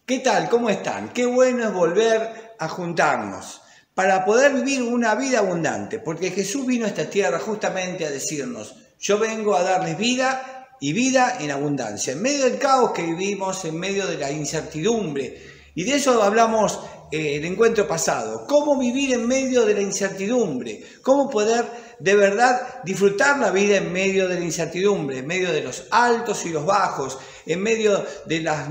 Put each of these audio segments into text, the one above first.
¿Qué tal? ¿Cómo están? Qué bueno es volver a juntarnos para poder vivir una vida abundante, porque Jesús vino a esta tierra justamente a decirnos: yo vengo a darles vida y vida en abundancia, en medio del caos que vivimos, en medio de la incertidumbre. Y de eso hablamos el encuentro pasado. ¿Cómo vivir en medio de la incertidumbre? ¿Cómo poder de verdad disfrutar la vida en medio de la incertidumbre, en medio de los altos y los bajos, en medio de las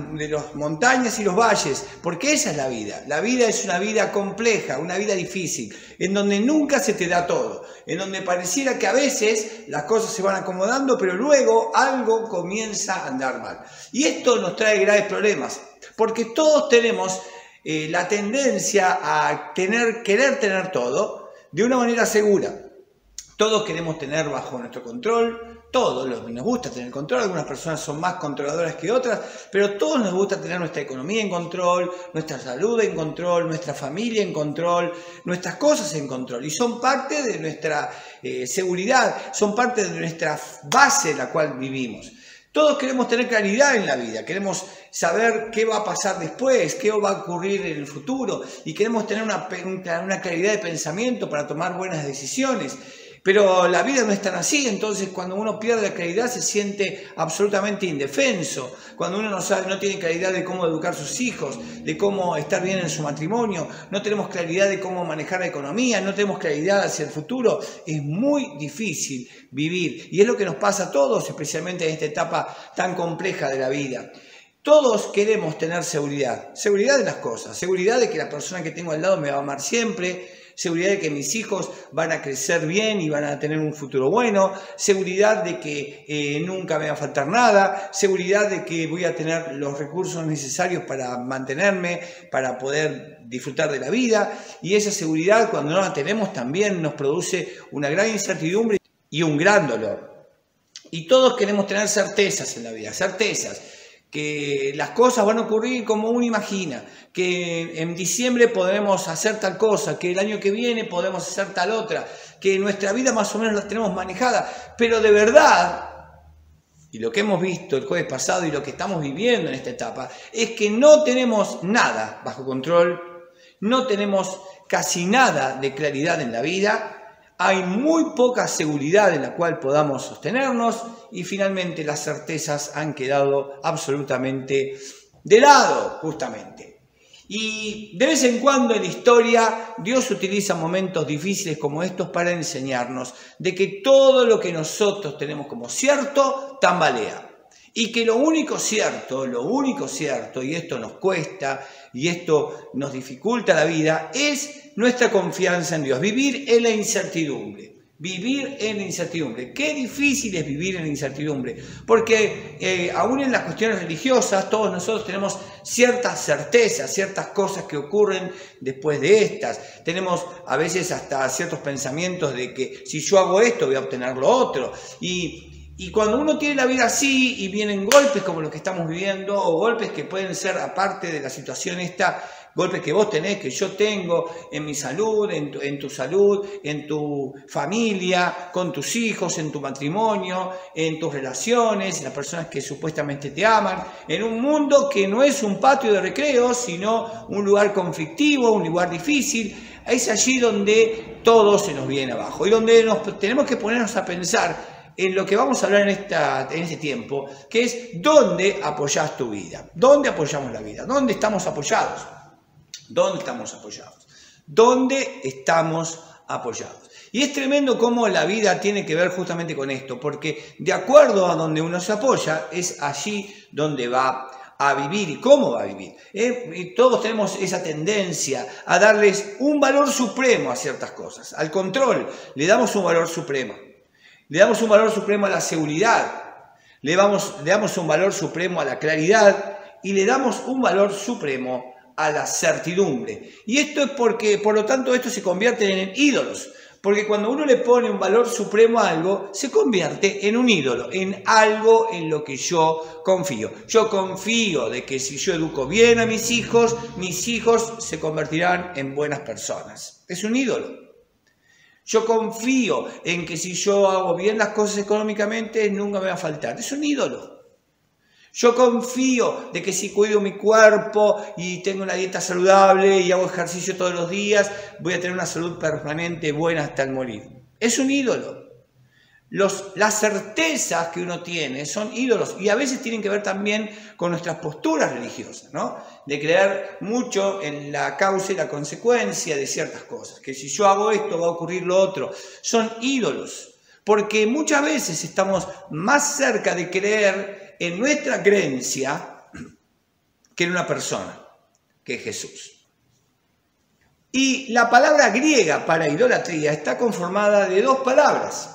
montañas y los valles? Porque esa es la vida. La vida es una vida compleja, una vida difícil, en donde nunca se te da todo, en donde pareciera que a veces las cosas se van acomodando, pero luego algo comienza a andar mal. Y esto nos trae graves problemas, porque todos tenemos la tendencia a querer tener todo de una manera segura. Todos queremos tener bajo nuestro control, todos nos gusta tener control, algunas personas son más controladoras que otras, pero todos nos gusta tener nuestra economía en control, nuestra salud en control, nuestra familia en control, nuestras cosas en control, y son parte de nuestra seguridad, son parte de nuestra base en la cual vivimos. Todos queremos tener claridad en la vida, queremos saber qué va a pasar después, qué va a ocurrir en el futuro, y queremos tener una claridad de pensamiento para tomar buenas decisiones. Pero la vida no es tan así, entonces cuando uno pierde la claridad se siente absolutamente indefenso. Cuando uno no tiene claridad de cómo educar a sus hijos, de cómo estar bien en su matrimonio, no tenemos claridad de cómo manejar la economía, no tenemos claridad hacia el futuro, es muy difícil vivir. Y es lo que nos pasa a todos, especialmente en esta etapa tan compleja de la vida. Todos queremos tener seguridad de las cosas, seguridad de que la persona que tengo al lado me va a amar siempre, seguridad de que mis hijos van a crecer bien y van a tener un futuro bueno, seguridad de que nunca me va a faltar nada, seguridad de que voy a tener los recursos necesarios para mantenerme, para poder disfrutar de la vida. Y esa seguridad, cuando no la tenemos, también nos produce una gran incertidumbre y un gran dolor. Y todos queremos tener certezas en la vida, certezas. Que las cosas van a ocurrir como uno imagina, que en diciembre podemos hacer tal cosa, que el año que viene podemos hacer tal otra, que nuestra vida más o menos la tenemos manejada, pero de verdad, y lo que hemos visto el jueves pasado y lo que estamos viviendo en esta etapa, es que no tenemos nada bajo control, no tenemos casi nada de claridad en la vida. Hay muy poca seguridad en la cual podamos sostenernos y finalmente las certezas han quedado absolutamente de lado, justamente. Y de vez en cuando en la historia Dios utiliza momentos difíciles como estos para enseñarnos de que todo lo que nosotros tenemos como cierto tambalea. Y que lo único cierto, y esto nos cuesta, y esto nos dificulta la vida, es nuestra confianza en Dios. Vivir en la incertidumbre. Vivir en la incertidumbre. Qué difícil es vivir en la incertidumbre. Porque aún en las cuestiones religiosas, todos nosotros tenemos ciertas certezas, ciertas cosas que ocurren después de estas. Tenemos a veces hasta ciertos pensamientos de que si yo hago esto voy a obtener lo otro. Y cuando uno tiene la vida así y vienen golpes como los que estamos viviendo, o golpes que pueden ser aparte de la situación esta, golpes que vos tenés, que yo tengo en mi salud, en tu salud, en tu familia, con tus hijos, en tu matrimonio, en tus relaciones, en las personas que supuestamente te aman, en un mundo que no es un patio de recreo, sino un lugar conflictivo, un lugar difícil. Es allí donde todo se nos viene abajo y donde tenemos que ponernos a pensar en lo que vamos a hablar en este tiempo, que es dónde apoyás tu vida, dónde apoyamos la vida, dónde estamos apoyados, dónde estamos apoyados, dónde estamos apoyados. Y es tremendo cómo la vida tiene que ver justamente con esto, porque de acuerdo a donde uno se apoya, es allí donde va a vivir y cómo va a vivir. Y todos tenemos esa tendencia a darles un valor supremo a ciertas cosas, al control, le damos un valor supremo. Le damos un valor supremo a la seguridad, le damos un valor supremo a la claridad y le damos un valor supremo a la certidumbre. Y esto es porque, por lo tanto, estos se convierten en ídolos. Porque cuando uno le pone un valor supremo a algo, se convierte en un ídolo, en algo en lo que yo confío. Yo confío de que si yo educo bien a mis hijos se convertirán en buenas personas. Es un ídolo. Yo confío en que si yo hago bien las cosas económicamente, nunca me va a faltar. Es un ídolo. Yo confío de que si cuido mi cuerpo y tengo una dieta saludable y hago ejercicio todos los días, voy a tener una salud permanente buena hasta el morir. Es un ídolo. Las certezas que uno tiene son ídolos y a veces tienen que ver también con nuestras posturas religiosas, ¿no? De creer mucho en la causa y la consecuencia de ciertas cosas, que si yo hago esto va a ocurrir lo otro. Son ídolos, porque muchas veces estamos más cerca de creer en nuestra creencia que en una persona, que es Jesús. Y la palabra griega para idolatría está conformada de dos palabras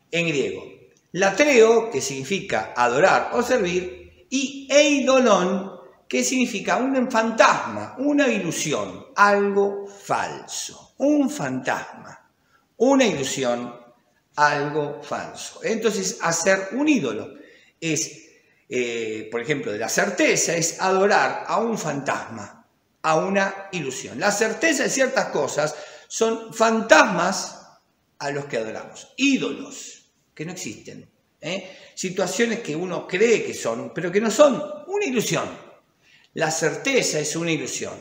en griego. Latreo, que significa adorar o servir, y eidolon, que significa un fantasma, una ilusión, algo falso, un fantasma, una ilusión, algo falso. Entonces, hacer un ídolo es, por ejemplo, de la certeza es adorar a un fantasma, a una ilusión. La certeza de ciertas cosas son fantasmas a los que adoramos, ídolos que no existen, situaciones que uno cree que son, pero que no son, una ilusión. La certeza es una ilusión,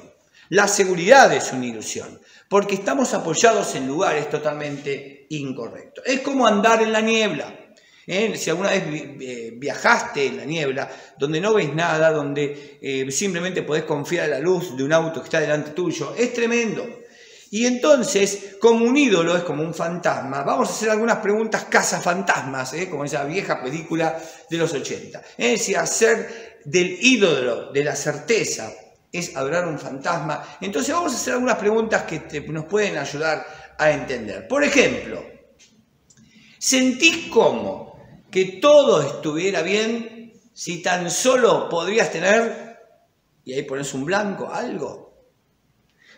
la seguridad es una ilusión, porque estamos apoyados en lugares totalmente incorrectos. Es como andar en la niebla. Si alguna vez viajaste en la niebla, donde no ves nada, donde simplemente podés confiar en la luz de un auto que está delante tuyo, es tremendo. Y entonces, como un ídolo, es como un fantasma. Vamos a hacer algunas preguntas cazafantasmas, como esa vieja película de los 80. Si hacer del ídolo, de la certeza, es adorar a un fantasma, entonces vamos a hacer algunas preguntas que nos pueden ayudar a entender. Por ejemplo, ¿sentís como que todo estuviera bien si tan solo podrías tener, y ahí pones un blanco, algo?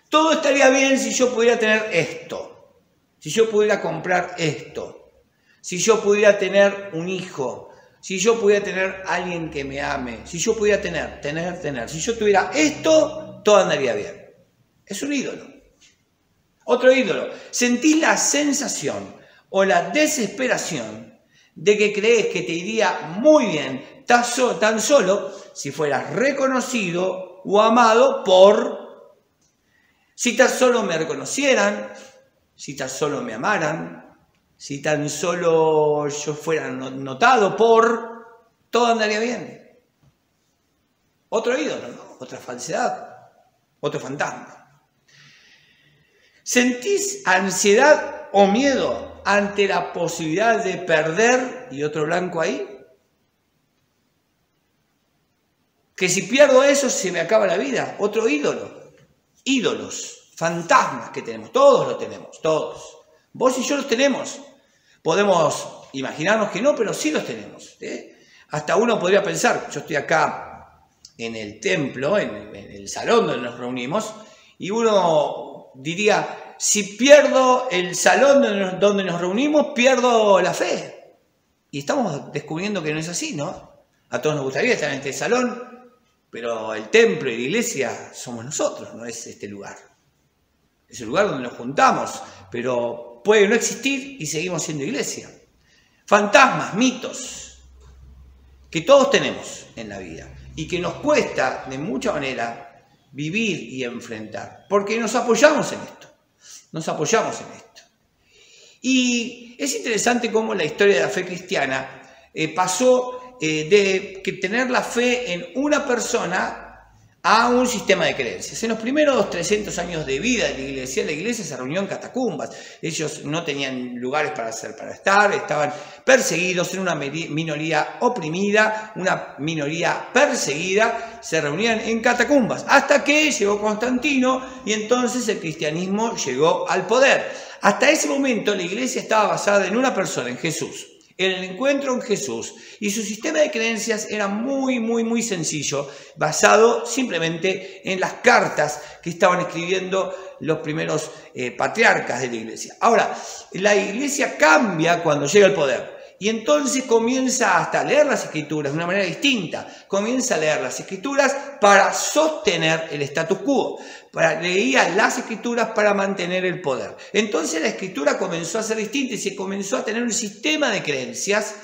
Todo estaría bien si yo pudiera tener esto, si yo pudiera comprar esto, si yo pudiera tener un hijo, si yo pudiera tener alguien que me ame, si yo pudiera tener, si yo tuviera esto, todo andaría bien. Es un ídolo. Otro ídolo, sentís la sensación o la desesperación de que crees que te iría muy bien tan solo si fueras reconocido o amado por... Si tan solo me reconocieran, si tan solo me amaran, si tan solo yo fuera notado por, todo andaría bien. Otro ídolo, ¿no? Otra falsedad, otro fantasma. ¿Sentís ansiedad o miedo ante la posibilidad de perder, y otro blanco ahí? Que si pierdo eso se me acaba la vida, otro ídolo. Ídolos, fantasmas que tenemos, todos los tenemos, todos. Vos y yo los tenemos. Podemos imaginarnos que no, pero sí los tenemos. Hasta uno podría pensar, yo estoy acá en el templo, en el salón donde nos reunimos, y uno diría, si pierdo el salón donde nos reunimos, pierdo la fe. Y estamos descubriendo que no es así, ¿no? A todos nos gustaría estar en este salón, pero el templo y la iglesia somos nosotros, no es este lugar. Es el lugar donde nos juntamos, pero puede no existir y seguimos siendo iglesia. Fantasmas, mitos, que todos tenemos en la vida y que nos cuesta de mucha manera vivir y enfrentar, porque nos apoyamos en esto, Y es interesante cómo la historia de la fe cristiana pasó de que tener la fe en una persona a un sistema de creencias. En los primeros 300 años de vida de la iglesia se reunió en catacumbas. Ellos no tenían lugares para estar, estaban perseguidos, en una minoría oprimida, una minoría perseguida, se reunían en catacumbas, hasta que llegó Constantino y entonces el cristianismo llegó al poder. Hasta ese momento la iglesia estaba basada en una persona, en Jesús, en el encuentro en Jesús, y su sistema de creencias era muy sencillo, basado simplemente en las cartas que estaban escribiendo los primeros patriarcas de la iglesia. Ahora, la iglesia cambia cuando llega al poder, y entonces comienza hasta a leer las escrituras de una manera distinta, comienza a leer las escrituras para sostener el status quo, leía las escrituras para mantener el poder. Entonces la escritura comenzó a ser distinta y se comenzó a tener un sistema de creencias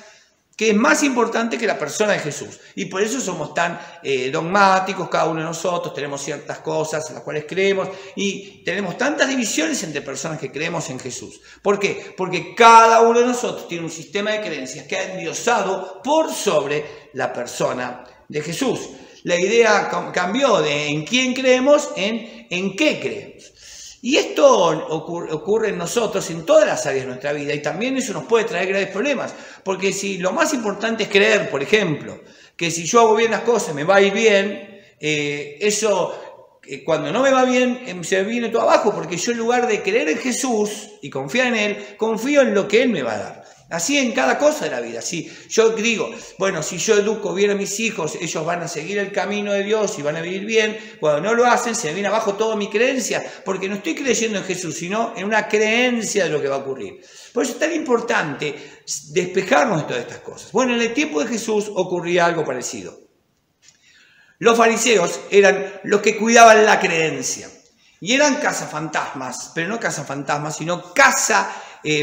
que es más importante que la persona de Jesús. Y por eso somos tan dogmáticos, cada uno de nosotros tenemos ciertas cosas en las cuales creemos y tenemos tantas divisiones entre personas que creemos en Jesús. ¿Por qué? Porque cada uno de nosotros tiene un sistema de creencias que ha endiosado por sobre la persona de Jesús. La idea cambió de en quién creemos en qué creemos. Y esto ocurre en nosotros en todas las áreas de nuestra vida y también eso nos puede traer graves problemas. Porque si lo más importante es creer, por ejemplo, que si yo hago bien las cosas me va a ir bien, eso cuando no me va bien se viene todo abajo porque yo en lugar de creer en Jesús y confiar en Él, confío en lo que Él me va a dar. Así en cada cosa de la vida. Si yo digo, bueno, si yo educo bien a mis hijos, ellos van a seguir el camino de Dios y van a vivir bien. Cuando no lo hacen, se me viene abajo toda mi creencia, porque no estoy creyendo en Jesús, sino en una creencia de lo que va a ocurrir. Por eso es tan importante despejarnos de todas estas cosas. Bueno, en el tiempo de Jesús ocurría algo parecido. Los fariseos eran los que cuidaban la creencia. Y eran cazafantasmas, pero no cazafantasmas, sino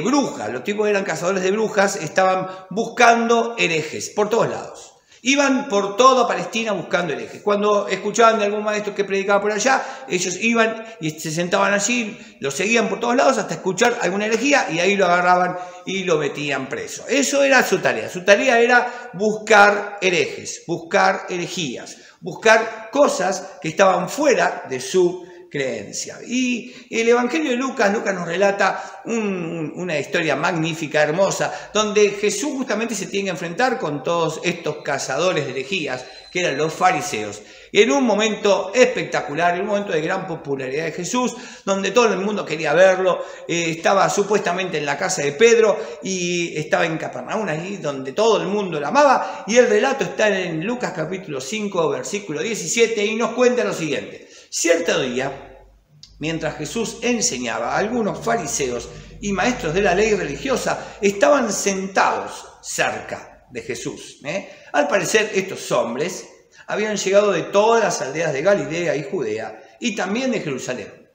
brujas. Los tipos eran cazadores de brujas, estaban buscando herejes por todos lados. Iban por toda Palestina buscando herejes. Cuando escuchaban de algún maestro que predicaba por allá, ellos iban y se sentaban allí, lo seguían por todos lados hasta escuchar alguna herejía y ahí lo agarraban y lo metían preso. Eso era su tarea. Su tarea era buscar herejes, buscar herejías, buscar cosas que estaban fuera de su creencia. Y el Evangelio de Lucas nos relata una historia magnífica, hermosa, donde Jesús justamente se tiene que enfrentar con todos estos cazadores de herejías, que eran los fariseos. Y en un momento espectacular, en un momento de gran popularidad de Jesús, donde todo el mundo quería verlo, estaba supuestamente en la casa de Pedro y estaba en Capernaum, allí donde todo el mundo lo amaba, y el relato está en Lucas capítulo 5, versículo 17, y nos cuenta lo siguiente. Cierto día, mientras Jesús enseñaba, algunos fariseos y maestros de la ley religiosa estaban sentados cerca de Jesús. Al parecer, estos hombres habían llegado de todas las aldeas de Galilea y Judea y también de Jerusalén.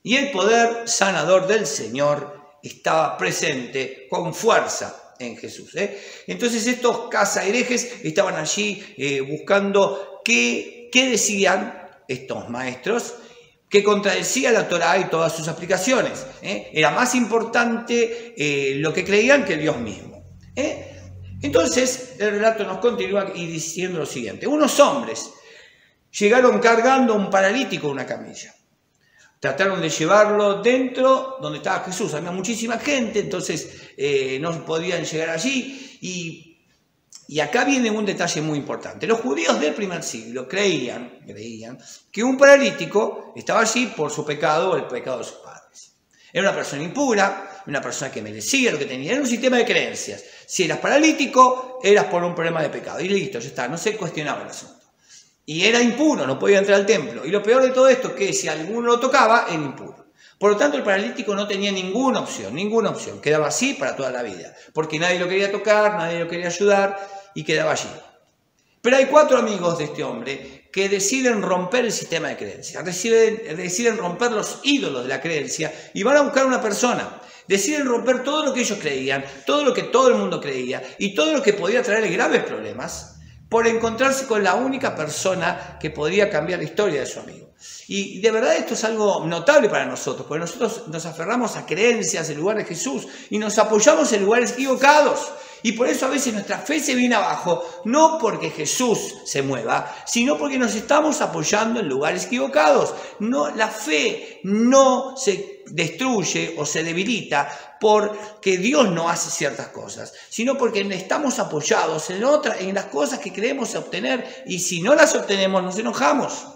Y el poder sanador del Señor estaba presente con fuerza en Jesús. Entonces estos cazaherejes estaban allí buscando qué decían estos maestros que contradecía la Torá y todas sus aplicaciones. Era más importante lo que creían que Dios mismo. Entonces el relato nos continúa y diciendo lo siguiente. Unos hombres llegaron cargando a un paralítico en una camilla. Trataron de llevarlo dentro donde estaba Jesús. Había muchísima gente, entonces no podían llegar allí. Y acá viene un detalle muy importante. Los judíos del primer siglo creían que un paralítico estaba allí por su pecado o el pecado de sus padres. Era una persona impura, una persona que merecía lo que tenía. Era un sistema de creencias. Si eras paralítico, eras por un problema de pecado. Y listo, ya está, no se cuestionaba el asunto. Y era impuro, no podía entrar al templo. Y lo peor de todo esto es que si alguno lo tocaba, era impuro. Por lo tanto, el paralítico no tenía ninguna opción. Quedaba así para toda la vida. Porque nadie lo quería tocar, nadie lo quería ayudar y quedaba allí. Pero hay 4 amigos de este hombre que deciden romper el sistema de creencias. Deciden romper los ídolos de la creencia y van a buscar una persona. Deciden romper todo lo que ellos creían, todo lo que todo el mundo creía y todo lo que podía traerle graves problemas por encontrarse con la única persona que podría cambiar la historia de su amigo. Y de verdad esto es algo notable para nosotros, porque nosotros nos aferramos a creencias en lugar de Jesús y nos apoyamos en lugares equivocados. Y por eso a veces nuestra fe se viene abajo, no porque Jesús se mueva, sino porque nos estamos apoyando en lugares equivocados. No, la fe no se destruye o se debilita porque Dios no hace ciertas cosas, sino porque estamos apoyados en las cosas que queremos obtener y si no las obtenemos nos enojamos.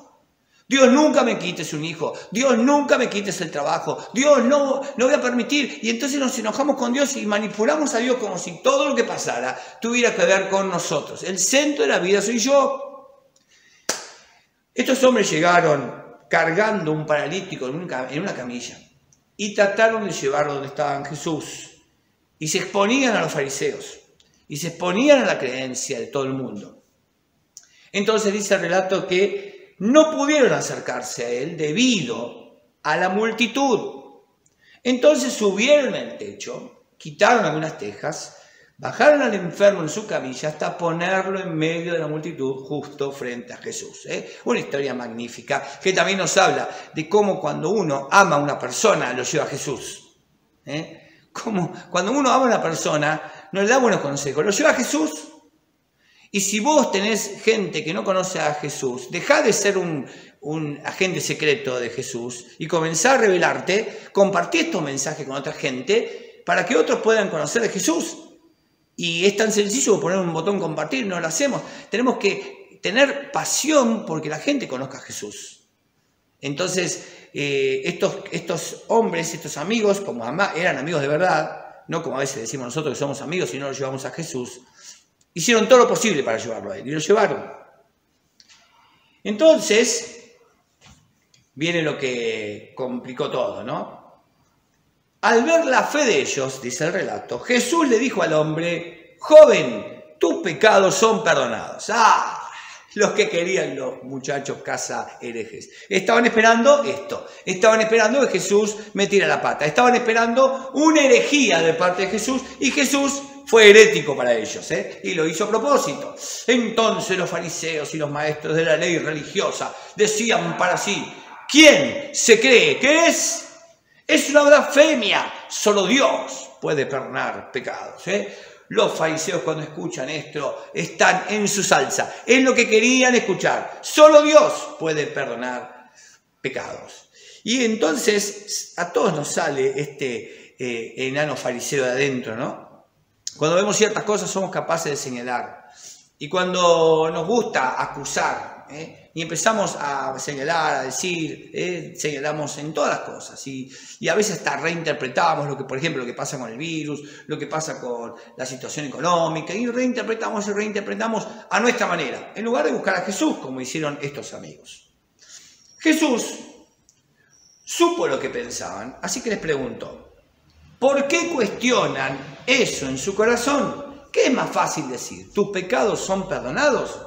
Dios nunca me quites un hijo, Dios nunca me quites el trabajo, Dios no voy a permitir. Y entonces nos enojamos con Dios y manipulamos a Dios como si todo lo que pasara tuviera que ver con nosotros. El centro de la vida soy yo. Estos hombres llegaron cargando un paralítico en una camilla y trataron de llevarlo donde estaba Jesús. Y se exponían a los fariseos y se exponían a la creencia de todo el mundo. Entonces dice el relato que no pudieron acercarse a él debido a la multitud. Entonces subieron al techo, quitaron algunas tejas, Bajaron al enfermo en su camilla hasta ponerlo en medio de la multitud justo frente a Jesús. Una historia magnífica que también nos habla de cómo cuando uno ama a una persona lo lleva a Jesús. Como cuando uno ama a una persona no le da buenos consejos, lo lleva a Jesús. Y si vos tenés gente que no conoce a Jesús, dejá de ser un agente secreto de Jesús y comenzá a revelarte, compartí estos mensajes con otra gente para que otros puedan conocer de Jesús. Y es tan sencillo como poner un botón compartir, no lo hacemos. Tenemos que tener pasión porque la gente conozca a Jesús. Entonces, estos hombres, estos amigos, como eran amigos de verdad, no como a veces decimos nosotros que somos amigos y no lo llevamos a Jesús, hicieron todo lo posible para llevarlo a él y lo llevaron. Entonces, viene lo que complicó todo, ¿no? Al ver la fe de ellos, dice el relato, Jesús le dijo al hombre, joven, tus pecados son perdonados. Los que querían los muchachos casa herejes. Estaban esperando esto. Estaban esperando que Jesús metiera la pata. Estaban esperando una herejía de parte de Jesús y Jesús fue herético para ellos, y lo hizo a propósito. Entonces los fariseos y los maestros de la ley religiosa decían para sí, ¿quién se cree que es? Es una blasfemia, solo Dios puede perdonar pecados. Los fariseos cuando escuchan esto están en su salsa, es lo que querían escuchar. Solo Dios puede perdonar pecados. Y entonces a todos nos sale este enano fariseo de adentro, ¿no? Cuando vemos ciertas cosas somos capaces de señalar. Y cuando nos gusta acusar, y empezamos a señalar, a decir, señalamos en todas las cosas y a veces hasta reinterpretamos lo que, por ejemplo, lo que pasa con el virus, lo que pasa con la situación económica y reinterpretamos a nuestra manera, en lugar de buscar a Jesús como hicieron estos amigos. Jesús supo lo que pensaban, así que les preguntó, ¿por qué cuestionan eso en su corazón? ¿Qué es más fácil decir? ¿Tus pecados son perdonados?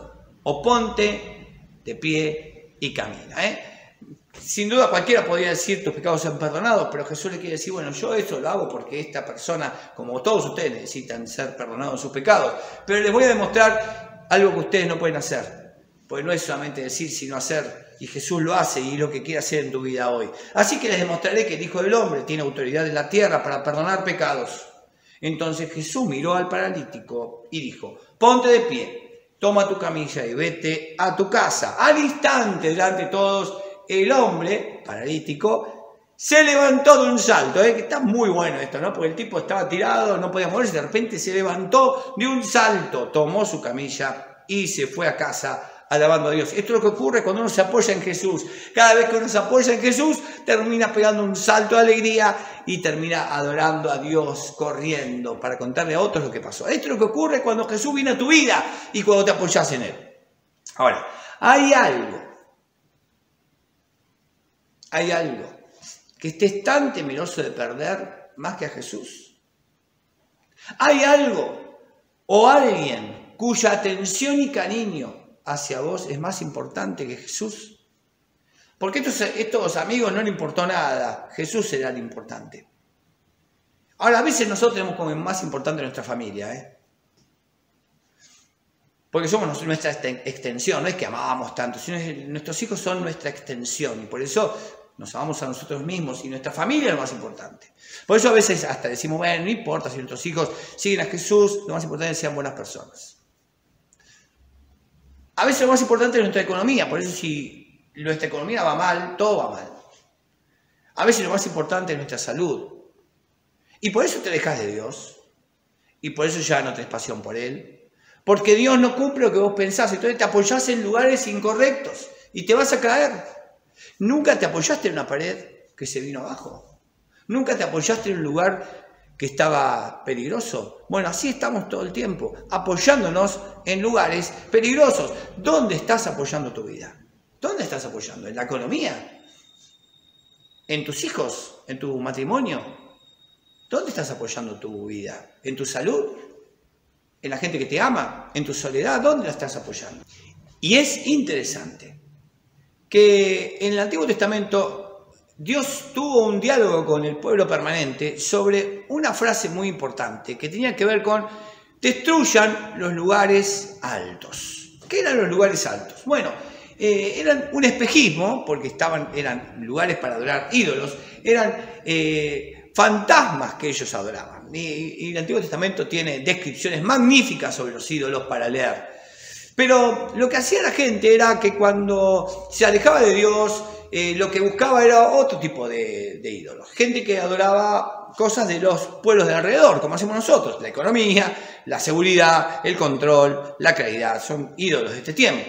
O ponte de pie y camina. Sin duda cualquiera podría decir tus pecados son perdonados, pero Jesús le quiere decir, bueno, yo eso lo hago porque esta persona, como todos ustedes, necesitan ser perdonados sus pecados, pero les voy a demostrar algo que ustedes no pueden hacer, porque no es solamente decir, sino hacer, y Jesús lo hace y es lo que quiere hacer en tu vida hoy. Así que les demostraré que el Hijo del Hombre tiene autoridad en la tierra para perdonar pecados. Entonces Jesús miró al paralítico y dijo, ponte de pie. Toma tu camilla y vete a tu casa. Al instante, delante de todos, el hombre paralítico se levantó de un salto. Que está muy bueno esto, ¿no? Porque el tipo estaba tirado, no podía moverse, de repente se levantó de un salto, tomó su camilla y se fue a casa alabando a Dios. Esto es lo que ocurre cuando uno se apoya en Jesús. Cada vez que uno se apoya en Jesús, termina pegando un salto de alegría y termina adorando a Dios, corriendo para contarle a otros lo que pasó. Esto es lo que ocurre cuando Jesús viene a tu vida y cuando te apoyas en Él. Ahora, hay algo que estés tan temeroso de perder más que a Jesús. Hay algo o alguien cuya atención y cariño hacia vos es más importante que Jesús. Porque estos amigos no le importó nada, Jesús era el importante. Ahora, a veces nosotros tenemos como más importante nuestra familia, porque somos nuestra extensión, no es que amamos tanto, sino que nuestros hijos son nuestra extensión y por eso nos amamos a nosotros mismos y nuestra familia es lo más importante. Por eso a veces hasta decimos, bueno, no importa si nuestros hijos siguen a Jesús, lo más importante es que sean buenas personas. A veces lo más importante es nuestra economía, por eso si nuestra economía va mal, todo va mal. A veces lo más importante es nuestra salud. Y por eso te dejas de Dios. Y por eso ya no tenés pasión por Él. Porque Dios no cumple lo que vos pensás. Entonces te apoyás en lugares incorrectos y te vas a caer. Nunca te apoyaste en una pared que se vino abajo. Nunca te apoyaste en un lugar que estaba peligroso. Bueno, así estamos todo el tiempo, apoyándonos en lugares peligrosos. ¿Dónde estás apoyando tu vida? ¿Dónde estás apoyando? ¿En la economía? ¿En tus hijos? ¿En tu matrimonio? ¿Dónde estás apoyando tu vida? ¿En tu salud? ¿En la gente que te ama? ¿En tu soledad? ¿Dónde la estás apoyando? Y es interesante que en el Antiguo Testamento Dios tuvo un diálogo con el pueblo permanente sobre una frase muy importante que tenía que ver con destruyan los lugares altos. ¿Qué eran los lugares altos? Bueno, eran un espejismo, porque eran lugares para adorar ídolos, eran fantasmas que ellos adoraban. Y el Antiguo Testamento tiene descripciones magníficas sobre los ídolos para leer. Pero lo que hacía la gente era que cuando se alejaba de Dios, lo que buscaba era otro tipo de ídolos. Gente que adoraba cosas de los pueblos de alrededor, como hacemos nosotros. La economía, la seguridad, el control, la claridad. Son ídolos de este tiempo.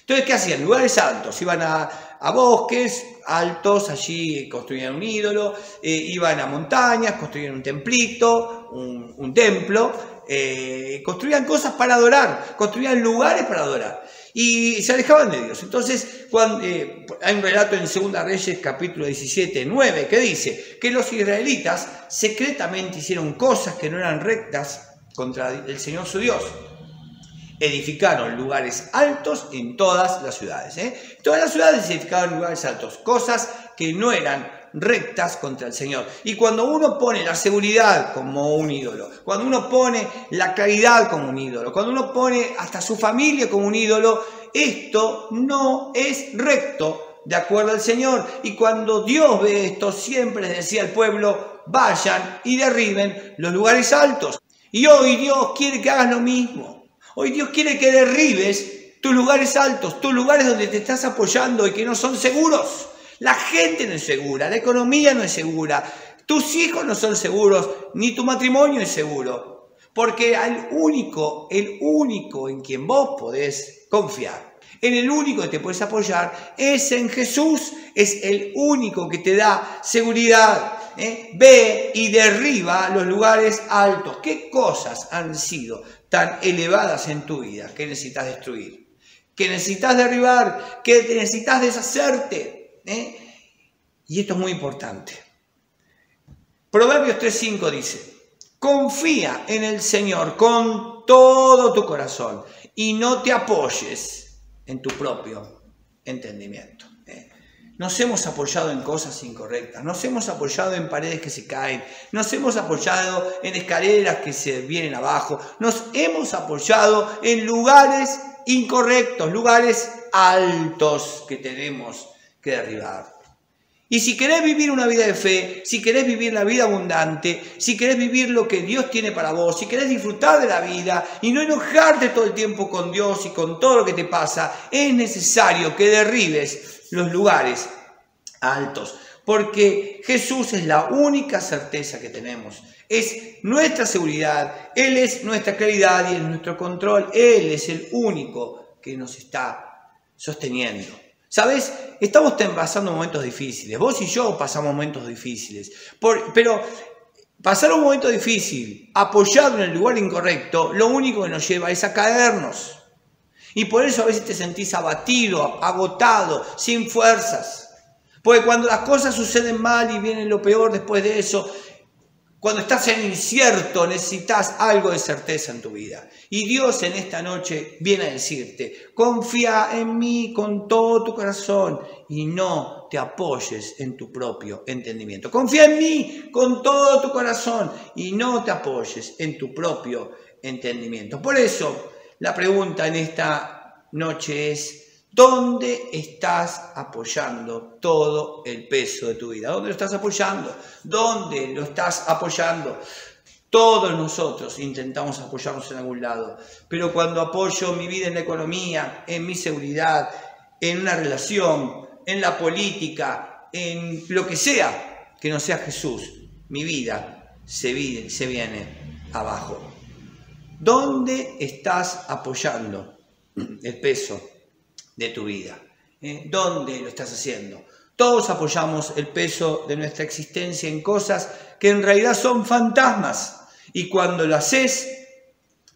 Entonces, ¿qué hacían? Lugares altos. Iban a bosques altos, allí construían un ídolo. Iban a montañas, construían un templito, un templo. Construían cosas para adorar, construían lugares para adorar y se alejaban de Dios. Entonces, cuando, hay un relato en 2 Reyes capítulo 17, 9 que dice que los israelitas secretamente hicieron cosas que no eran rectas contra el Señor su Dios. Edificaron lugares altos en todas las ciudades. Todas las ciudades edificaban lugares altos, cosas que no eran rectas contra el Señor. Y cuando uno pone la seguridad como un ídolo, cuando uno pone la caridad como un ídolo, cuando uno pone hasta su familia como un ídolo, esto no es recto de acuerdo al Señor. Y cuando Dios ve esto, siempre les decía al pueblo, vayan y derriben los lugares altos. Y hoy Dios quiere que hagas lo mismo. Hoy Dios quiere que derribes tus lugares altos, tus lugares donde te estás apoyando y que no son seguros. La gente no es segura, la economía no es segura, tus hijos no son seguros, ni tu matrimonio es seguro. Porque el único en quien vos podés confiar, en el único que te puedes apoyar, es en Jesús. Es el único que te da seguridad. Ve y derriba los lugares altos. ¿Qué cosas han sido tan elevadas en tu vida que necesitas destruir? Que necesitas derribar, que necesitas deshacerte. Y esto es muy importante. Proverbios 3:5 dice, confía en el Señor con todo tu corazón y no te apoyes en tu propio entendimiento. Nos hemos apoyado en cosas incorrectas, nos hemos apoyado en paredes que se caen, nos hemos apoyado en escaleras que se vienen abajo, nos hemos apoyado en lugares incorrectos, lugares altos que tenemos que derribar. Y si querés vivir una vida de fe, si querés vivir la vida abundante, si querés vivir lo que Dios tiene para vos, si querés disfrutar de la vida y no enojarte todo el tiempo con Dios y con todo lo que te pasa, es necesario que derribes los lugares altos. Porque Jesús es la única certeza que tenemos. Es nuestra seguridad, Él es nuestra claridad y es nuestro control. Él es el único que nos está sosteniendo. ¿Sabes? Estamos pasando momentos difíciles. Vos y yo pasamos momentos difíciles. Pero pasar un momento difícil apoyado en el lugar incorrecto, lo único que nos lleva es a caernos. Y por eso a veces te sentís abatido, agotado, sin fuerzas. Porque cuando las cosas suceden mal y viene lo peor después de eso, cuando estás en incierto, necesitas algo de certeza en tu vida. Y Dios en esta noche viene a decirte, confía en mí con todo tu corazón y no te apoyes en tu propio entendimiento. Confía en mí con todo tu corazón y no te apoyes en tu propio entendimiento. Por eso, la pregunta en esta noche es, ¿dónde estás apoyando todo el peso de tu vida? ¿Dónde lo estás apoyando? ¿Dónde lo estás apoyando? Todos nosotros intentamos apoyarnos en algún lado, pero cuando apoyo mi vida en la economía, en mi seguridad, en una relación, en la política, en lo que sea, que no sea Jesús, mi vida se viene abajo. ¿Dónde estás apoyando el peso de tu vida? ¿Dónde lo estás haciendo? Todos apoyamos el peso de nuestra existencia en cosas que en realidad son fantasmas. Y cuando lo haces,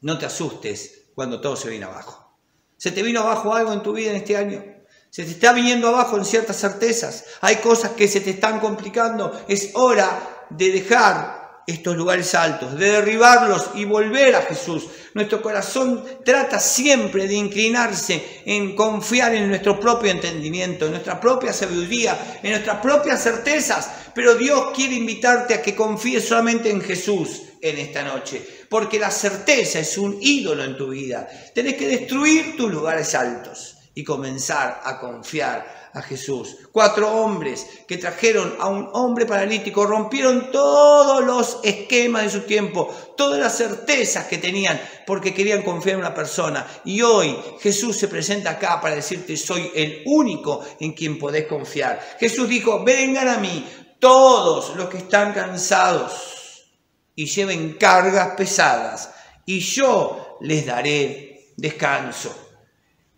no te asustes cuando todo se viene abajo. ¿Se te vino abajo algo en tu vida en este año? ¿Se te está viniendo abajo en ciertas certezas? ¿Hay cosas que se te están complicando? Es hora de dejar estos lugares altos, de derribarlos y volver a Jesús. Nuestro corazón trata siempre de inclinarse en confiar en nuestro propio entendimiento, en nuestra propia sabiduría, en nuestras propias certezas. Pero Dios quiere invitarte a que confíes solamente en Jesús, en esta noche, porque la certeza es un ídolo en tu vida. Tenés que destruir tus lugares altos y comenzar a confiar a Jesús. 4 hombres que trajeron a un hombre paralítico rompieron todos los esquemas de su tiempo, todas las certezas que tenían, porque querían confiar en una persona. Y hoy Jesús se presenta acá para decirte: soy el único en quien podés confiar. Jesús dijo: vengan a mí todos los que están cansados y lleven cargas pesadas, y yo les daré descanso.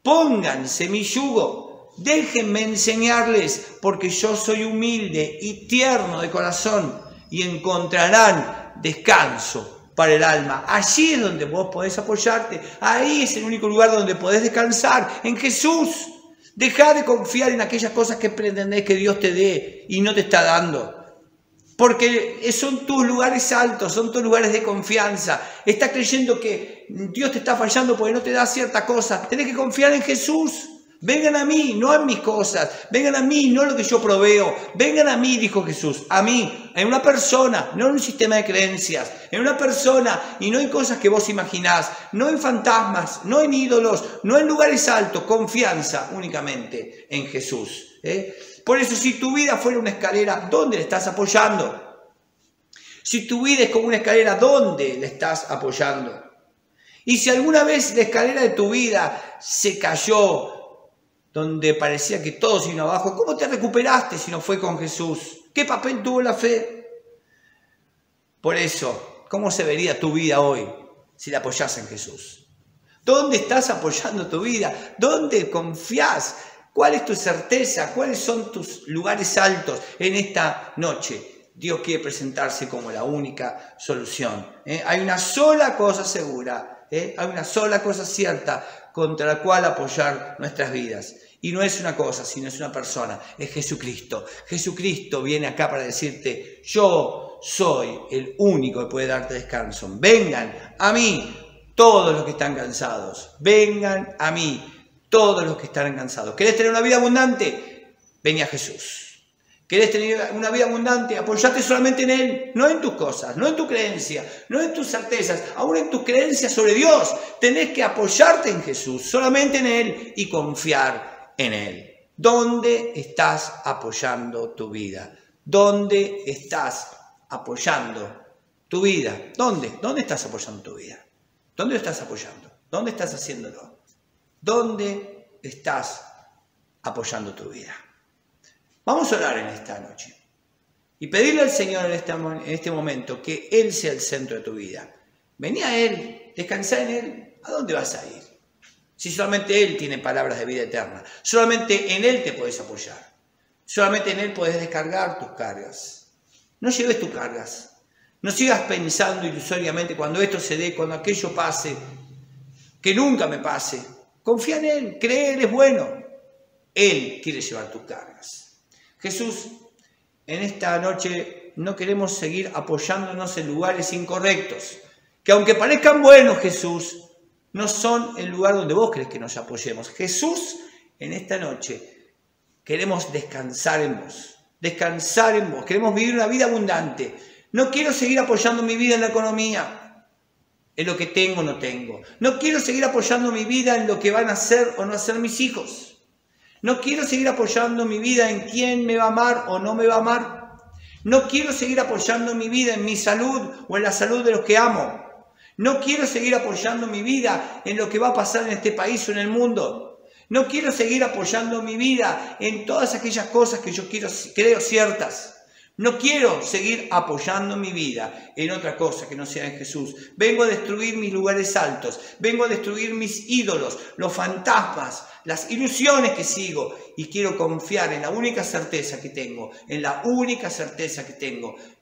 Pónganse mi yugo, déjenme enseñarles, porque yo soy humilde y tierno de corazón, y encontrarán descanso para el alma. Allí es donde vos podés apoyarte, ahí es el único lugar donde podés descansar, en Jesús. Dejá de confiar en aquellas cosas que pretendés que Dios te dé y no te está dando. Porque son tus lugares altos, son tus lugares de confianza. Estás creyendo que Dios te está fallando porque no te da cierta cosa. Tenés que confiar en Jesús. Vengan a mí, no en mis cosas. Vengan a mí, no en lo que yo proveo. Vengan a mí, dijo Jesús. A mí, en una persona, no en un sistema de creencias. En una persona, y no en cosas que vos imaginás. No en fantasmas, no en ídolos, no en lugares altos. Confianza únicamente en Jesús. Por eso, si tu vida fuera una escalera, ¿dónde le estás apoyando? Si tu vida es como una escalera, ¿dónde le estás apoyando? Y si alguna vez la escalera de tu vida se cayó, donde parecía que todo se vino abajo, ¿cómo te recuperaste si no fue con Jesús? ¿Qué papel tuvo la fe? Por eso, ¿cómo se vería tu vida hoy si la apoyás en Jesús? ¿Dónde estás apoyando tu vida? ¿Dónde confías? ¿Cuál es tu certeza? ¿Cuáles son tus lugares altos en esta noche? Dios quiere presentarse como la única solución. Hay una sola cosa segura, hay una sola cosa cierta contra la cual apoyar nuestras vidas. Y no es una cosa, sino es una persona, es Jesucristo. Jesucristo viene acá para decirte: yo soy el único que puede darte descanso. Vengan a mí todos los que están cansados. Vengan a mí todos los que están cansados. ¿Querés tener una vida abundante? Vení a Jesús. ¿Querés tener una vida abundante? Apoyate solamente en Él, no en tus cosas, no en tu creencia, no en tus certezas, aún en tus creencias sobre Dios. Tenés que apoyarte en Jesús, solamente en Él, y confiar en Él. ¿Dónde estás apoyando tu vida? ¿Dónde estás apoyando tu vida? ¿Dónde? ¿Dónde estás apoyando tu vida? ¿Dónde lo estás apoyando? ¿Dónde estás haciéndolo? ¿Dónde estás apoyando tu vida? Vamos a orar en esta noche y pedirle al Señor en este momento que Él sea el centro de tu vida. Vení a Él, descansá en Él. ¿A dónde vas a ir? Si solamente Él tiene palabras de vida eterna, solamente en Él te puedes apoyar, solamente en Él puedes descargar tus cargas. No lleves tus cargas, no sigas pensando ilusoriamente: cuando esto se dé, cuando aquello pase, que nunca me pase. Confía en Él, cree, Él es bueno. Él quiere llevar tus cargas. Jesús, en esta noche no queremos seguir apoyándonos en lugares incorrectos, que aunque parezcan buenos, Jesús, no son el lugar donde vos querés que nos apoyemos. Jesús, en esta noche queremos descansar en vos, queremos vivir una vida abundante. No quiero seguir apoyando mi vida en la economía, en lo que tengo o no tengo. No quiero seguir apoyando mi vida en lo que van a hacer o no hacer mis hijos. No quiero seguir apoyando mi vida en quién me va a amar o no me va a amar. No quiero seguir apoyando mi vida en mi salud o en la salud de los que amo. No quiero seguir apoyando mi vida en lo que va a pasar en este país o en el mundo. No quiero seguir apoyando mi vida en todas aquellas cosas que yo creo ciertas. No quiero seguir apoyando mi vida en otra cosa que no sea en Jesús. Vengo a destruir mis lugares altos. Vengo a destruir mis ídolos, los fantasmas, las ilusiones que sigo. Y quiero confiar en la única certeza que tengo,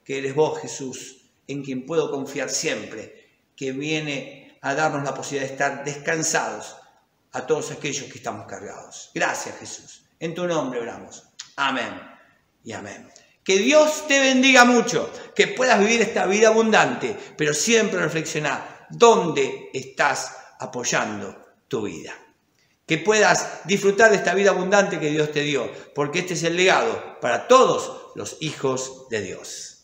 que eres vos, Jesús, en quien puedo confiar siempre, que viene a darnos la posibilidad de estar descansados a todos aquellos que estamos cargados. Gracias, Jesús. En tu nombre oramos. Amén y amén. Que Dios te bendiga mucho, que puedas vivir esta vida abundante, pero siempre reflexionar dónde estás apoyando tu vida. Que puedas disfrutar de esta vida abundante que Dios te dio, porque este es el legado para todos los hijos de Dios.